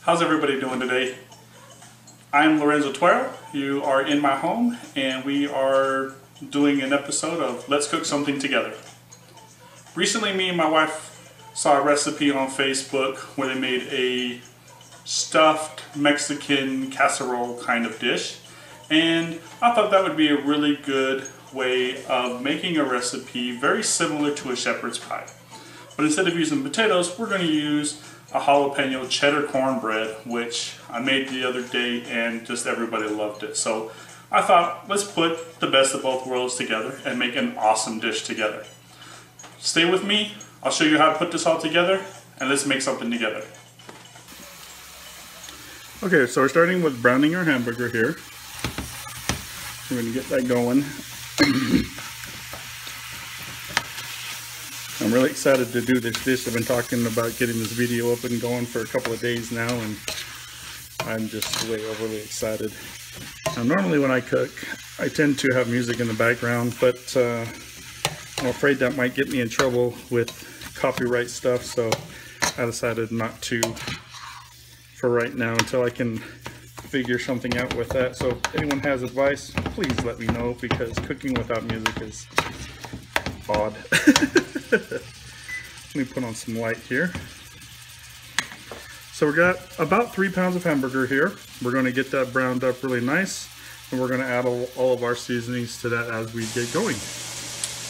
How's everybody doing today? I'm Lorenzo Tuero. You are in my home and we are doing an episode of Let's Cook Something Together. Recently me and my wife saw a recipe on Facebook where they made a stuffed Mexican casserole kind of dish, and I thought that would be a really good way of making a recipe very similar to a shepherd's pie. But instead of using potatoes, we're going to use a jalapeno cheddar cornbread, which I made the other day and just everybody loved it. So I thought, let's put the best of both worlds together and make an awesome dish together. Stay with me, I'll show you how to put this all together, and let's make something together. Okay, so we're starting with browning our hamburger here. We're going to get that going. I'm really excited to do this dish. I've been talking about getting this video up and going for a couple of days now, and I'm just way overly excited. Now, normally when I cook, I tend to have music in the background, but I'm afraid that might get me in trouble with copyright stuff, so I decided not to for right now until I can figure something out with that. So if anyone has advice, please let me know, because cooking without music is odd. Let me put on some light here. So we got about 3 pounds of hamburger here. We're going to get that browned up really nice, and we're going to add all of our seasonings to that as we get going.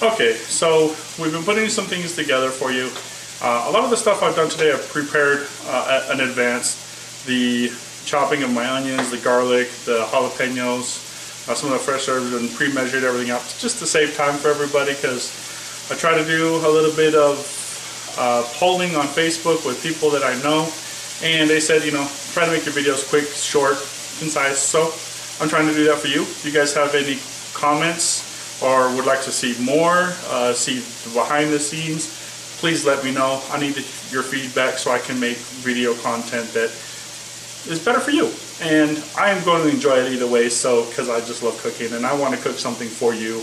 Okay, so we've been putting some things together for you. A lot of the stuff I've done today I've prepared in advance. The chopping of my onions, the garlic, the jalapenos, some of the fresh herbs, and pre-measured everything out just to save time for everybody, because I try to do a little bit of polling on Facebook with people that I know, and they said, you know, try to make your videos quick, short, concise. So I'm trying to do that for you. If you guys have any comments or would like to see more, see behind the scenes, please let me know. I need your feedback so I can make video content that is better for you. And I am going to enjoy it either way, so because I just love cooking and I want to cook something for you.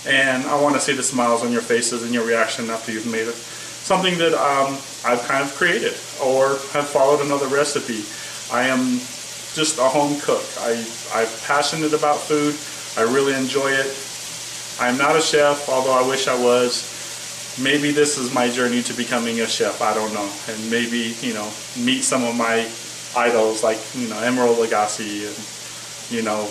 And I want to see the smiles on your faces and your reaction after you've made it. Something that I've kind of created or have followed another recipe. I am just a home cook. I'm passionate about food. I really enjoy it. I'm not a chef, although I wish I was. Maybe this is my journey to becoming a chef. I don't know. And maybe, you know, meet some of my idols like, you know, Emerald Lagasse and, you know,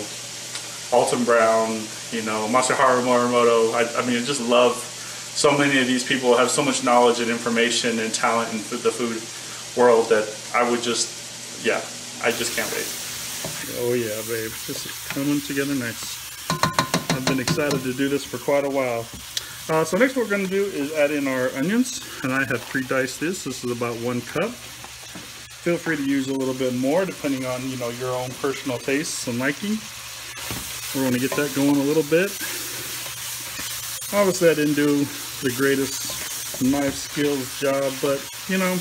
Alton Brown, you know, Masaharu Morimoto. I mean, I just love so many of these people, have so much knowledge and information and talent in the food world that I would just, yeah, I just can't wait. Oh yeah, babe, this is coming together nice. I've been excited to do this for quite a while. So next what we're going to do is add in our onions, and I have pre-diced this. This is about 1 cup. Feel free to use a little bit more depending on, you know, your own personal tastes and liking. We're going to get that going a little bit. Obviously I didn't do the greatest knife skills job, but you know,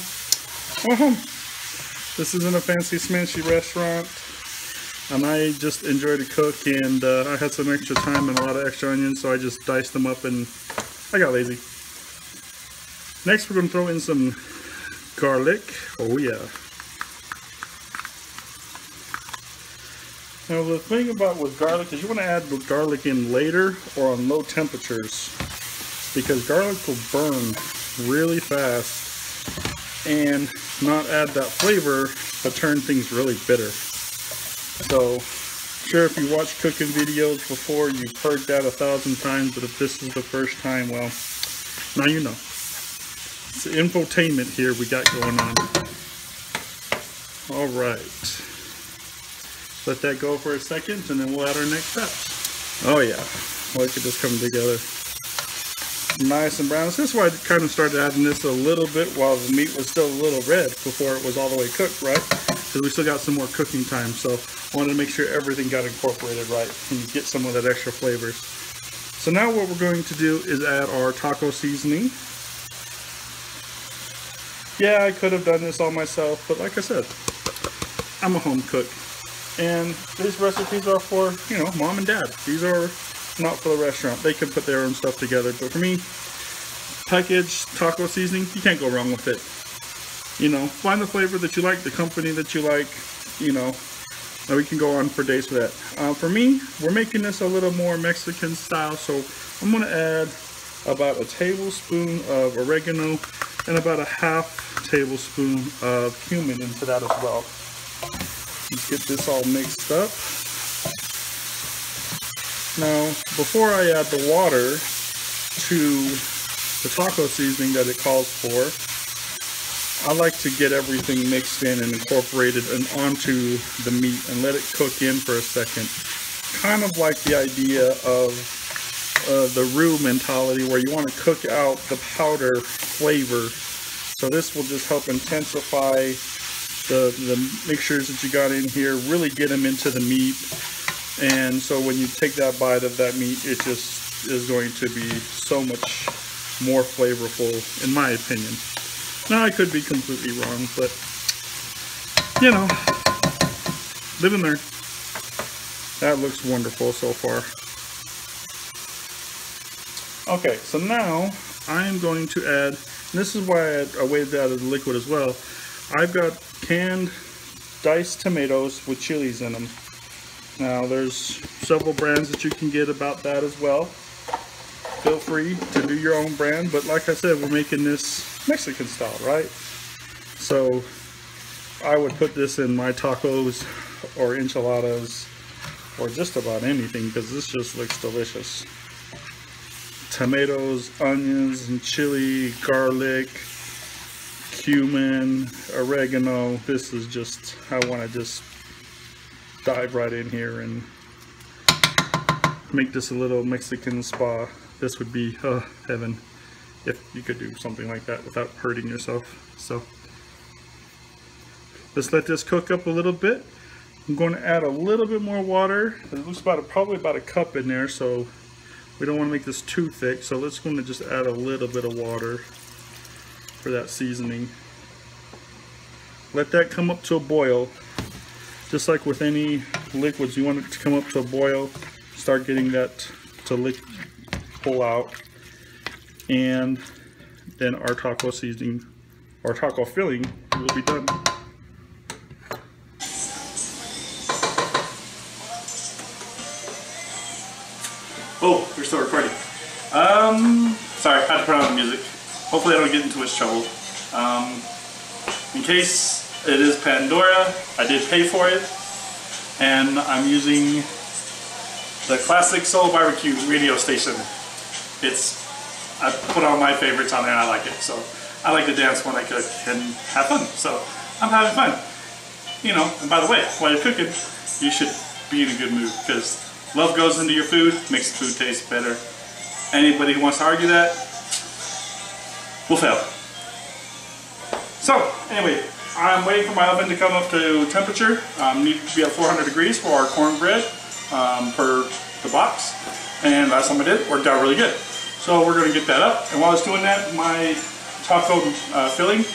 this isn't a fancy smancy restaurant, and I just enjoy to cook, and I had some extra time and a lot of extra onions, so I just diced them up and I got lazy. Next we're going to throw in some garlic. Oh yeah. Now the thing about with garlic is you want to add the garlic in later or on low temperatures, because garlic will burn really fast and not add that flavor but turn things really bitter. So sure, if you watch cooking videos before, you've heard that 1,000 times, but if this is the first time, well, now you know. It's infotainment here we got going on. Alright. Let that go for a second, and then we'll add our next steps. Oh yeah, look at this coming together. Nice and brown. So this is why I kind of started adding this a little bit while the meat was still a little red before it was all the way cooked, right? Because we still got some more cooking time, so I wanted to make sure everything got incorporated right and get some of that extra flavors. So now what we're going to do is add our taco seasoning. Yeah, I could have done this all myself, but like I said, I'm a home cook. And these recipes are for, you know, mom and dad. These are not for the restaurant. They can put their own stuff together. But for me, packaged taco seasoning, you can't go wrong with it. You know, find the flavor that you like, the company that you like, you know, and we can go on for days with that. For me, we're making this a little more Mexican style, so I'm going to add about a tablespoon of oregano and about a half tablespoon of cumin into that as well. Let's get this all mixed up. Now, before I add the water to the taco seasoning that it calls for, I like to get everything mixed in and incorporated and onto the meat and let it cook in for a second. Kind of like the idea of the roux mentality, where you want to cook out the powder flavor. So this will just help intensify the mixtures that you got in here, really get them into the meat. And so when you take that bite of that meat, it just is going to be so much more flavorful, in my opinion. Now, I could be completely wrong, but, you know, live and learn. That looks wonderful so far. Okay, so now I'm going to add, and this is why I waved out of the liquid as well. I've got canned diced tomatoes with chilies in them. Now, there's several brands that you can get about that as well. Feel free to do your own brand, but like I said, we're making this Mexican style, right? So I would put this in my tacos or enchiladas or just about anything, because this just looks delicious. Tomatoes, onions, and chili, garlic, cumin, oregano. This is just, I want to just dive right in here and make this a little Mexican spa. This would be heaven if you could do something like that without hurting yourself. So let's let this cook up a little bit. I'm going to add a little bit more water. It looks probably about a cup in there, so we don't want to make this too thick. So let's going to just add a little bit of water for that seasoning. Let that come up to a boil. Just like with any liquids, you want it to come up to a boil, start getting that to pull out, and then our taco seasoning, our taco filling will be done. Oh, you're still recording. Sorry, I had to put on the music. Hopefully I don't get into much trouble. In case it is Pandora, I did pay for it, and I'm using the classic Soul Barbecue radio station. I put all my favorites on there and I like it. So I like to dance when I cook and have fun. So I'm having fun. You know, and by the way, while you're cooking, you should be in a good mood, because love goes into your food, makes the food taste better. Anybody who wants to argue that will fail. So anyway, I'm waiting for my oven to come up to temperature. Need to be at 400 degrees for our cornbread per the box. And last time I did, it worked out really good. So we're going to get that up. And while I was doing that, my taco filling,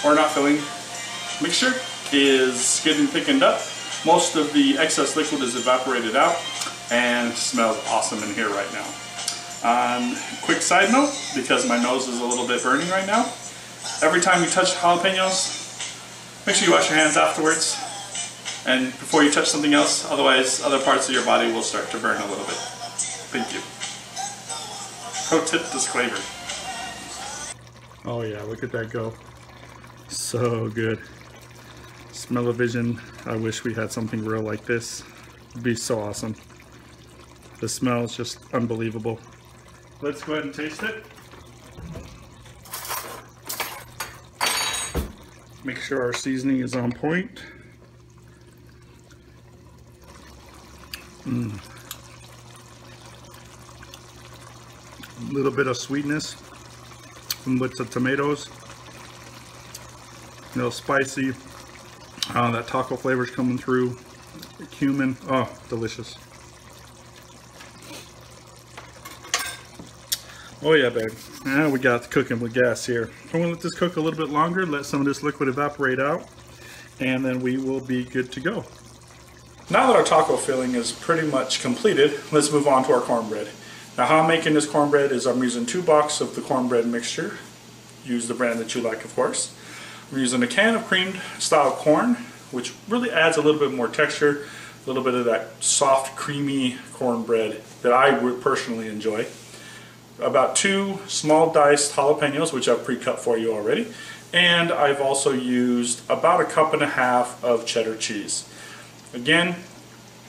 or not filling, mixture is getting thickened up. Most of the excess liquid is evaporated out, and smells awesome in here right now. Quick side note, because my nose is a little bit burning right now, every time you touch jalapenos, make sure you wash your hands afterwards and before you touch something else, otherwise other parts of your body will start to burn a little bit. Thank you. Pro tip disclaimer. Oh yeah, look at that go. So good. Smell-o-vision. I wish we had something real like this. It'd be so awesome. The smell is just unbelievable. Let's go ahead and taste it. Make sure our seasoning is on point. A little bit of sweetness from with the tomatoes. A little spicy. That taco flavor's coming through. The cumin. Oh, delicious. Oh yeah, babe. Now we got cooking with gas here. I'm going to let this cook a little bit longer, let some of this liquid evaporate out, and then we will be good to go. Now that our taco filling is pretty much completed, let's move on to our cornbread. Now how I'm making this cornbread is I'm using 2 boxes of the cornbread mixture. Use the brand that you like, of course. We're using a can of creamed style corn, which really adds a little bit more texture, a little bit of that soft, creamy cornbread that I would personally enjoy. About 2 small diced jalapenos, which I've pre-cut for you already. And I've also used about 1.5 cups of cheddar cheese. Again,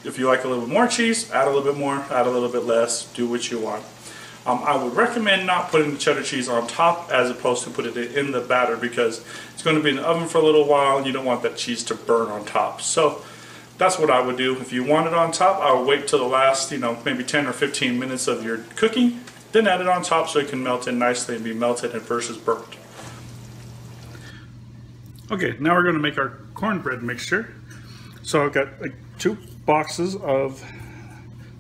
if you like a little bit more cheese, add a little bit more, add a little bit less, do what you want. I would recommend not putting the cheddar cheese on top as opposed to putting it in the batter, because it's going to be in the oven for a little while and you don't want that cheese to burn on top. So that's what I would do. If you want it on top, I would wait till the last, maybe 10 or 15 minutes of your cooking, then add it on top so it can melt in nicely and be melted and versus burnt. Okay, now we're going to make our cornbread mixture. So I've got like 2 boxes of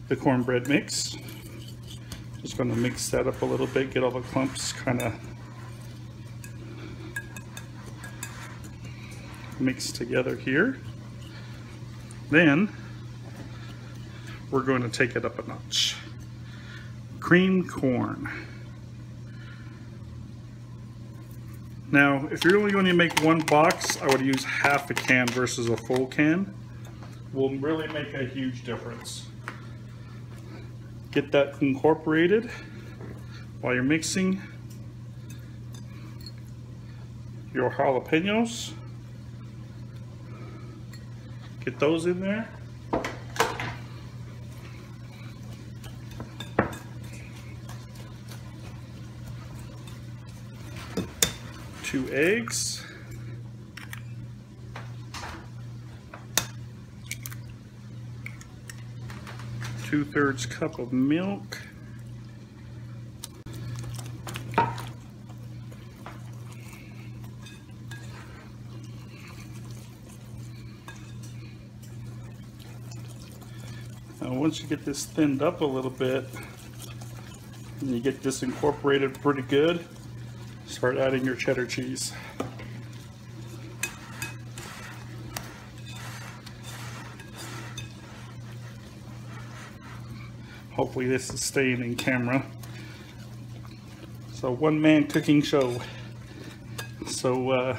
the cornbread mix. Just going to mix that up a little bit, get all the clumps kind of mixed together here. Then we're going to take it up a notch. Creamed corn. Now, if you're only going to make 1 box, I would use half a can versus a full can. Will really make a huge difference. Get that incorporated while you're mixing your jalapenos. Get those in there. Two eggs. 2/3 cup of milk. Now once you get this thinned up a little bit and you get this incorporated pretty good, start adding your cheddar cheese. Hopefully this is staying in camera. So one-man cooking show. So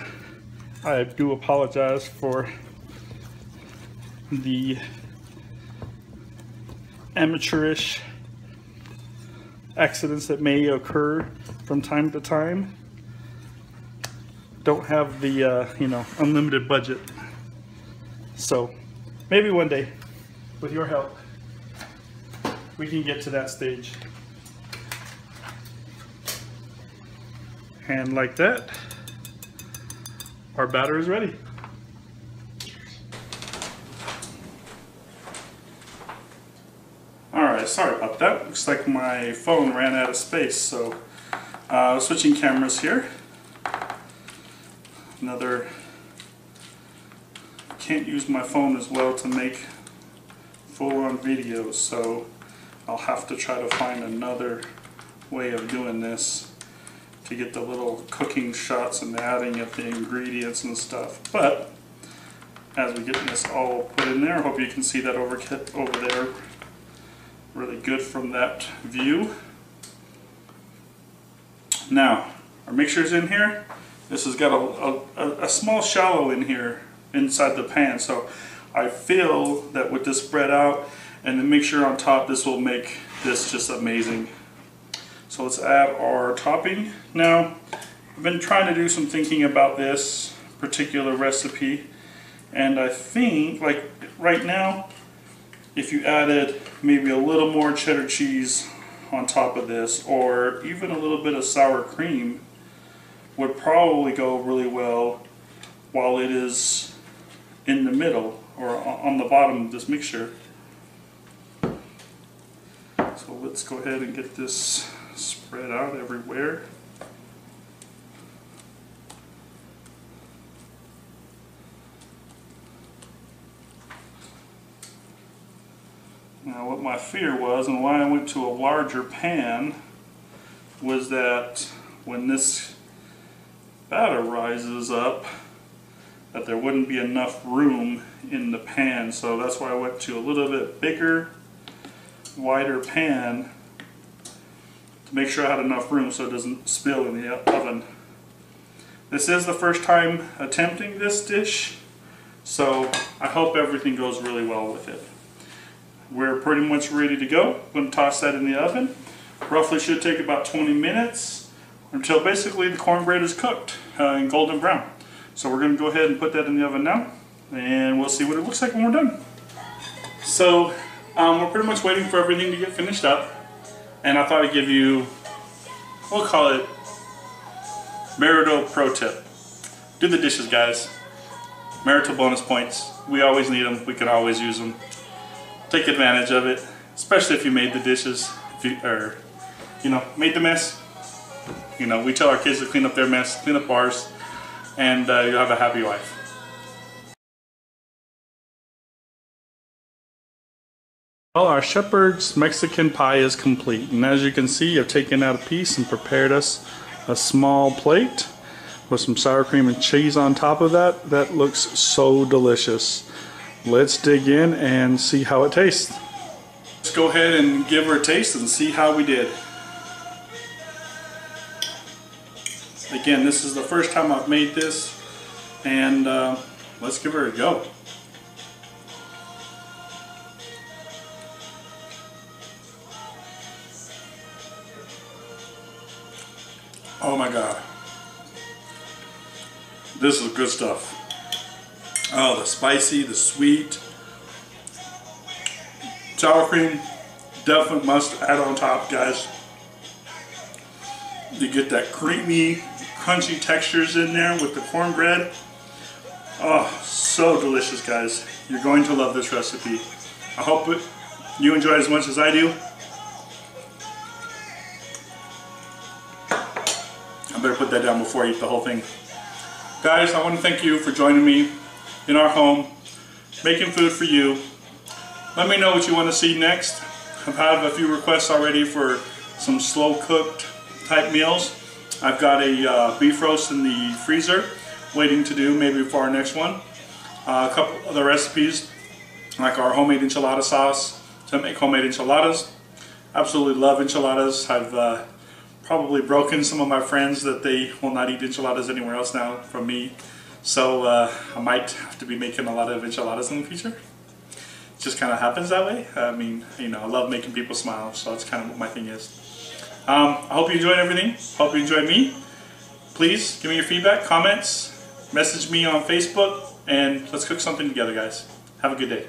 I do apologize for the amateurish accidents that may occur from time to time. Don't have the unlimited budget. So maybe one day, with your help, we can get to that stage. And like that, our batter is ready. Alright, sorry about that. Looks like my phone ran out of space, so switching cameras here. Can't use my phone as well to make full-on videos, so I'll have to try to find another way of doing this to get the little cooking shots and the adding of the ingredients and stuff. But as we get this all put in there, I hope you can see that over there really good from that view. Now our mixture's in here. This has got a small shallow in here inside the pan, so I feel that with this spread out and the mixture on top, this will make this just amazing. So let's add our topping. Now, I've been trying to do some thinking about this particular recipe, and I think, like right now, if you added maybe a little more cheddar cheese on top of this, or even a little bit of sour cream, would probably go really well while it is in the middle or on the bottom of this mixture. So let's go ahead and get this spread out everywhere. Now what my fear was, and why I went to a larger pan, was that when this batter rises up, that there wouldn't be enough room in the pan. So that's why I went to a little bit bigger, wider pan to make sure I had enough room so it doesn't spill in the oven. This is the first time attempting this dish, so I hope everything goes really well with it. We're pretty much ready to go. I'm going to toss that in the oven. Roughly should take about 20 minutes until basically the cornbread is cooked and golden brown. So we're going to go ahead and put that in the oven now, and we'll see what it looks like when we're done. So we're pretty much waiting for everything to get finished up, and I thought I'd give you, we'll call it marital pro tip. Do the dishes, guys. Marital bonus points. We always need them. We can always use them. Take advantage of it, especially if you made the dishes, or made the mess. We tell our kids to clean up their mess, clean up ours, and you'll have a happy wife. Well, our Shepards Mexican pie is complete, and as you can see, I've taken out a piece and prepared us a small plate with some sour cream and cheese on top of that. That looks so delicious. Let's dig in and see how it tastes. Let's go ahead and give her a taste and see how we did. Again, this is the first time I've made this, and let's give her a go. Oh my God. This is good stuff. Oh, the spicy, the sweet. Sour cream, definitely must add on top, guys. You get that creamy, crunchy textures in there with the cornbread. Oh, so delicious, guys. You're going to love this recipe. I hope you enjoy it as much as I do. I better put that down before I eat the whole thing. Guys, I want to thank you for joining me in our home, making food for you. Let me know what you want to see next. I've had a few requests already for some slow cooked type meals. I've got a beef roast in the freezer waiting to do maybe for our next one. A couple other recipes like our homemade enchilada sauce to make homemade enchiladas. Absolutely love enchiladas. I've probably broken some of my friends that they will not eat enchiladas anywhere else now from me. So I might have to be making a lot of enchiladas in the future. It just kind of happens that way. I mean, I love making people smile, so that's kind of what my thing is. I hope you enjoyed everything. Hope you enjoyed me. Please give me your feedback, comments, message me on Facebook, and let's cook something together, guys. Have a good day.